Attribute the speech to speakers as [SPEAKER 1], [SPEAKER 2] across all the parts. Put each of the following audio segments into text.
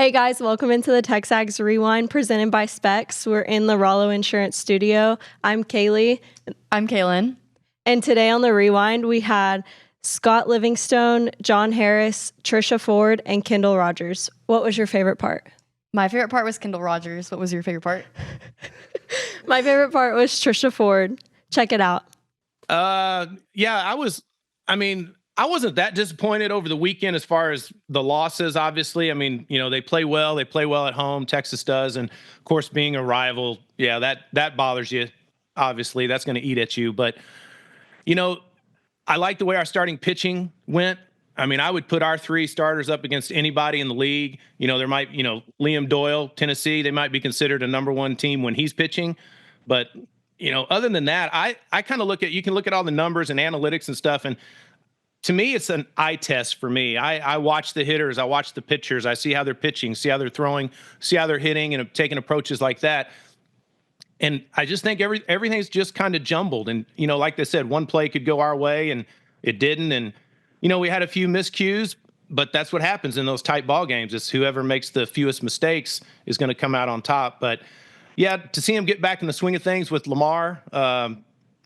[SPEAKER 1] Hey guys, welcome into the TexAgs Rewind presented by Specs. We're in the Rollo Insurance Studio. I'm Kaylee.
[SPEAKER 2] I'm Kaylin.
[SPEAKER 1] And today on the Rewind, we had Scott Livingstone, John Harris, Trisha Ford, and Kendall Rogers. What was your favorite part?
[SPEAKER 2] My favorite part was Kendall Rogers. What was your favorite part?
[SPEAKER 1] My favorite part was Trisha Ford. Check it out.
[SPEAKER 3] I wasn't that disappointed over the weekend as far as the losses, obviously. I mean, they play well. They play well at home. Texas does. And, of course, being a rival, that bothers you. Obviously, that's going to eat at you. But, I like the way our starting pitching went. I mean, I would put our three starters up against anybody in the league. There might, Liam Doyle, Tennessee, they might be considered a number one team when he's pitching. But, other than that, I kind of you can look at all the numbers and analytics and stuff, and to me, it's an eye test for me. I watch the hitters, I watch the pitchers, I see how they're pitching, see how they're throwing, see how they're hitting and taking approaches like that. And I just think everything's just kind of jumbled. And, like they said, one play could go our way and it didn't. And, we had a few miscues, but that's what happens in those tight ball games. It's whoever makes the fewest mistakes is going to come out on top. But, yeah, to see him get back in the swing of things with Lamar,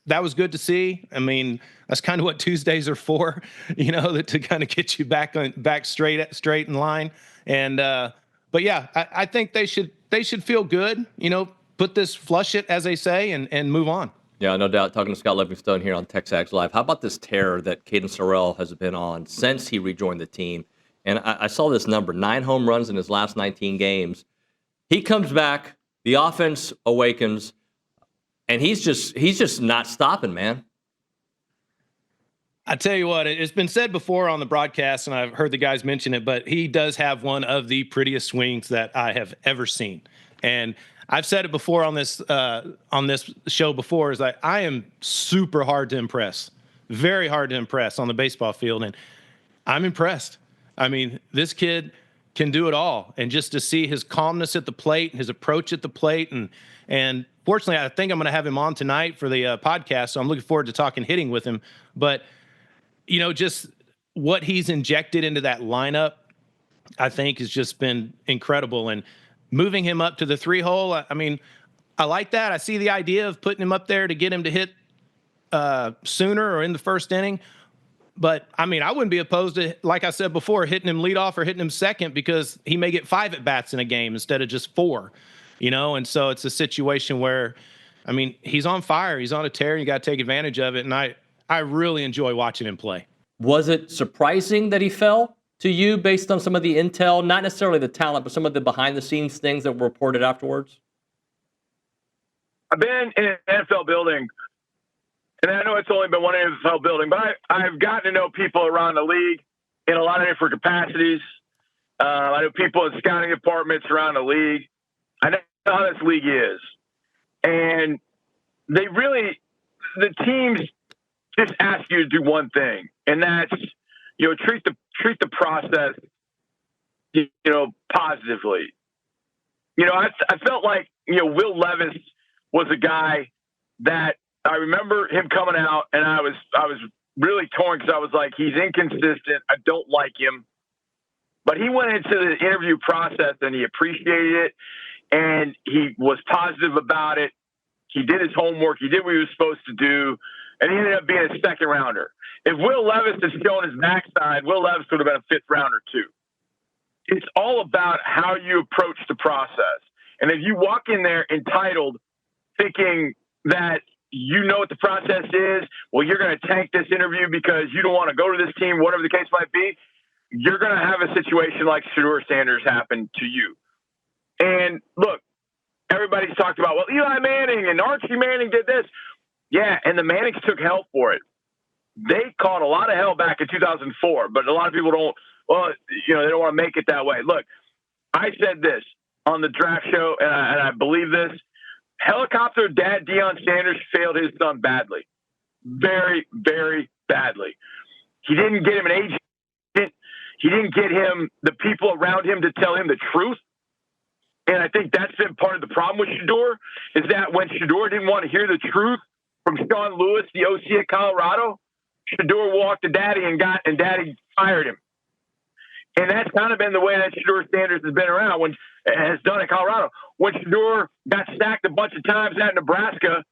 [SPEAKER 3] that was good to see. I mean, that's kind of what Tuesdays are for, to kind of get you back straight in line. And but yeah, I think they should feel good. Flush it, as they say, and move on.
[SPEAKER 4] Yeah, no doubt. Talking to Scott Livingstone here on TexAgs Live. How about this tear that Caden Sorrell has been on since he rejoined the team? And I saw this number: 9 home runs in his last 19 games. He comes back, the offense awakens. And he's just not stopping, man.
[SPEAKER 3] I tell you what, it's been said before on the broadcast, and I've heard the guys mention it, but he does have one of the prettiest swings that I have ever seen. And I've said it before on this show before, is that I am super hard to impress, very hard to impress on the baseball field, and I'm impressed. I mean, this kid can do it all, and just to see his calmness at the plate, his approach at the plate, and fortunately, I think I'm going to have him on tonight for the podcast, so I'm looking forward to talking hitting with him. But, just what he's injected into that lineup, I think, has just been incredible. And moving him up to the 3-hole, I mean, I like that. I see the idea of putting him up there to get him to hit sooner or in the first inning. But, I mean, I wouldn't be opposed to, like I said before, hitting him leadoff or hitting him second, because he may get 5 at-bats in a game instead of just 4. And so it's a situation where, I mean, he's on fire. He's on a tear. You got to take advantage of it. And I really enjoy watching him play.
[SPEAKER 4] Was it surprising that he fell to you based on some of the intel, not necessarily the talent, but some of the behind-the-scenes things that were reported afterwards?
[SPEAKER 5] I've been in an NFL building, and I know it's only been one NFL building, but I've gotten to know people around the league in a lot of different capacities. I know people in scouting departments around the league. I know how this league is. And the teams just ask you to do one thing, and that's, treat the process, positively. I felt like, Will Levis was a guy that I remember him coming out, and I was really torn, because I was like, he's inconsistent. I don't like him. But he went into the interview process and he appreciated it. And he was positive about it. He did his homework. He did what he was supposed to do. And he ended up being a second rounder. If Will Levis had shown his backside, Will Levis would have been a 5th rounder too. It's all about how you approach the process. And if you walk in there entitled, thinking that you know what the process is, well, you're going to tank this interview because you don't want to go to this team, whatever the case might be, you're going to have a situation like Shedeur Sanders happen to you. And look, everybody's talked about, well, Eli Manning and Archie Manning did this. Yeah, and the Mannings took hell for it. They caught a lot of hell back in 2004, but a lot of people don't want to make it that way. Look, I said this on the draft show, and I believe this. Helicopter dad Deion Sanders failed his son badly. Very, very badly. He didn't get him an agent. He didn't get him the people around him to tell him the truth. And I think that's been part of the problem with Shedeur, is that when Shedeur didn't want to hear the truth from Sean Lewis, the OC at Colorado, Shedeur walked to Daddy and Daddy fired him. And that's kind of been the way that Shedeur Sanders has been around has done in Colorado. When Shedeur got sacked a bunch of times at Nebraska,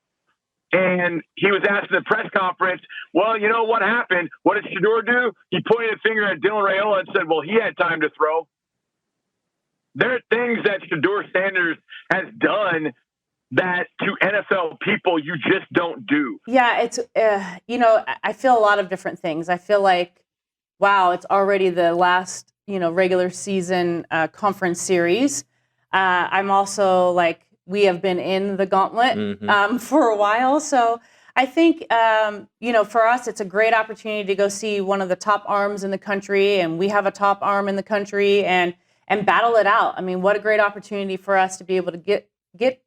[SPEAKER 5] and he was asked in the press conference, well, you know what happened? What did Shedeur do? He pointed a finger at Dylan Raiola and said, well, he had time to throw. There are things that Shedeur Sanders has done that to NFL people you just don't do.
[SPEAKER 6] Yeah, it's, I feel a lot of different things. I feel like, wow, it's already the last, regular season conference series. I'm also like, we have been in the gauntlet for a while. So I think, for us, it's a great opportunity to go see one of the top arms in the country, and we have a top arm in the country, and battle it out. I mean, what a great opportunity for us to be able to get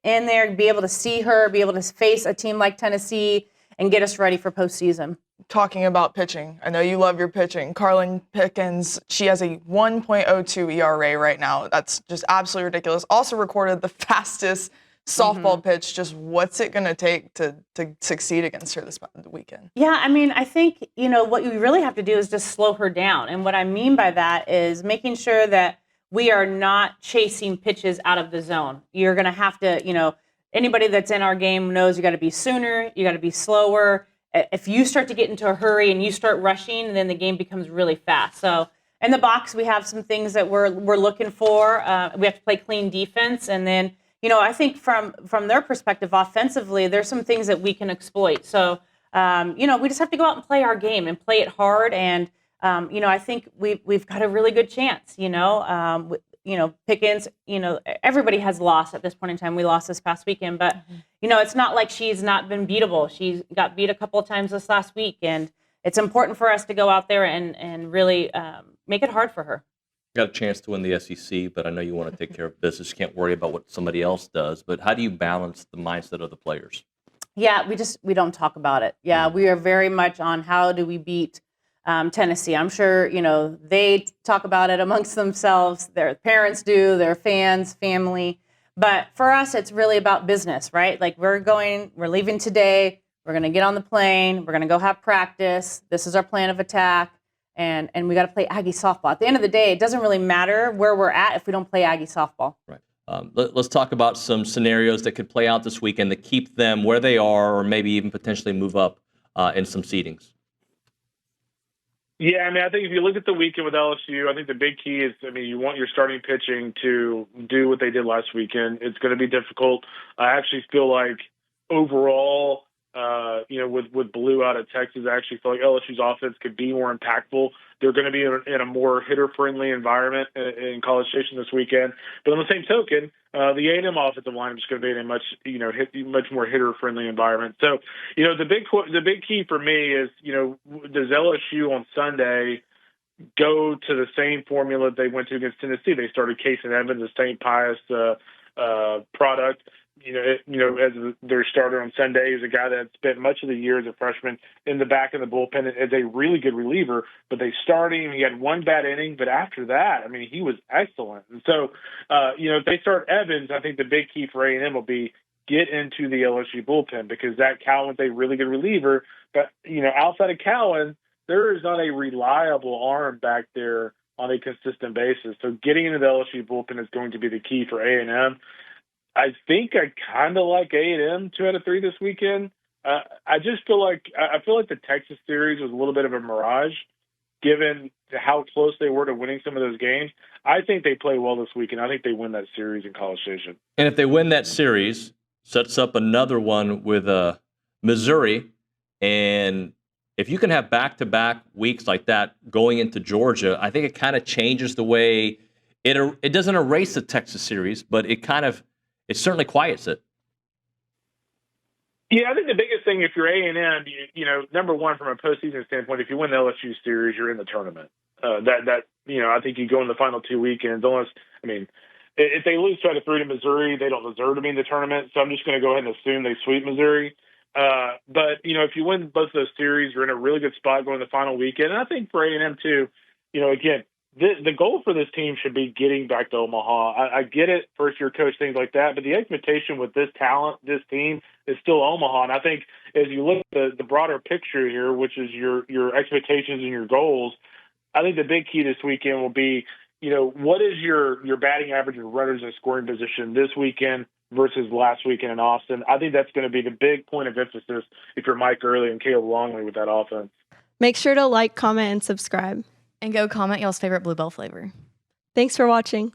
[SPEAKER 6] in there, be able to see her, be able to face a team like Tennessee, and get us ready for postseason.
[SPEAKER 7] Talking about pitching, I know you love your pitching. Carlin Pickens, she has a 1.02 ERA right now. That's just absolutely ridiculous. Also recorded the fastest softball pitch. Just what's it going to take to succeed against her this weekend?
[SPEAKER 6] Yeah, I mean, I think, what we really have to do is just slow her down. And what I mean by that is making sure that we are not chasing pitches out of the zone. You're going to have to, anybody that's in our game knows you got to be sooner, you got to be slower. If you start to get into a hurry and you start rushing, then the game becomes really fast. So in the box, we have some things that we're looking for. We have to play clean defense. And then, I think from their perspective, offensively, there's some things that we can exploit. So, we just have to go out and play our game and play it hard. And, I think we've got a really good chance, Pickens, everybody has lost at this point in time. We lost this past weekend, but, it's not like she's not been beatable. She's got beat a couple of times this last week, and it's important for us to go out there and really make it hard for her.
[SPEAKER 4] Got a chance to win the SEC, but I know you want to take care of business. You can't worry about what somebody else does, but how do you balance the mindset of the players?
[SPEAKER 6] Yeah, we don't talk about it. Yeah, we are very much on how do we beat Tennessee. I'm sure, they talk about it amongst themselves. Their parents do, their fans, family. But for us, it's really about business, right? Like we're leaving today. We're going to get on the plane. We're going to go have practice. This is our plan of attack. And we got to play Aggie softball. At the end of the day, it doesn't really matter where we're at if we don't play Aggie softball.
[SPEAKER 4] Right. Let's talk about some scenarios that could play out this weekend to keep them where they are, or maybe even potentially move up in some seedings.
[SPEAKER 8] Yeah, I think if you look at the weekend with LSU, I think the big key is, you want your starting pitching to do what they did last weekend. It's going to be difficult. I actually feel like overall, with Blue out at Texas, I actually feel like LSU's offense could be more impactful. They're going to be in a more hitter-friendly environment in College Station this weekend. But on the same token, the A&M offensive line is going to be in a much more hitter-friendly environment. So, the big key for me is, does LSU on Sunday go to the same formula they went to against Tennessee? They started Case and Evans, the St. Pius product. As their starter on Sunday, is a guy that spent much of the year as a freshman in the back of the bullpen as a really good reliever. But they started him. He had one bad inning, but after that, he was excellent. And so, if they start Evans, I think the big key for A&M will be get into the LSU bullpen, because that Cowan's a really good reliever. But, outside of Cowan, there is not a reliable arm back there on a consistent basis. So getting into the LSU bullpen is going to be the key for A&M. I think I kind of like A&M 2 out of 3 this weekend. I just feel like the Texas series was a little bit of a mirage, given how close they were to winning some of those games. I think they play well this weekend. I think they win that series in College Station.
[SPEAKER 4] And if they win that series, sets up another one with Missouri. And if you can have back-to-back weeks like that going into Georgia, I think it kind of changes the way it doesn't erase the Texas series, but it certainly quiets it.
[SPEAKER 8] Yeah, I think the biggest thing, if you're A&M, number one, from a postseason standpoint, if you win the LSU series, you're in the tournament. I think you go in the final 2 weekends. If they lose 2 out of 3 to Missouri, they don't deserve to be in the tournament. So I'm just going to go ahead and assume they sweep Missouri. But if you win both of those series, you're in a really good spot going to the final weekend. And I think for A&M too, again, the goal for this team should be getting back to Omaha. I get it, first-year coach, things like that, but the expectation with this talent, this team, is still Omaha. And I think as you look at the broader picture here, which is your expectations and your goals, I think the big key this weekend will be, what is your batting average of runners in scoring position this weekend versus last weekend in Austin? I think that's going to be the big point of emphasis if you're Mike Early and Caleb Longley with that offense.
[SPEAKER 1] Make sure to like, comment, and subscribe.
[SPEAKER 2] And go comment y'all's favorite Bluebell flavor.
[SPEAKER 1] Thanks for watching.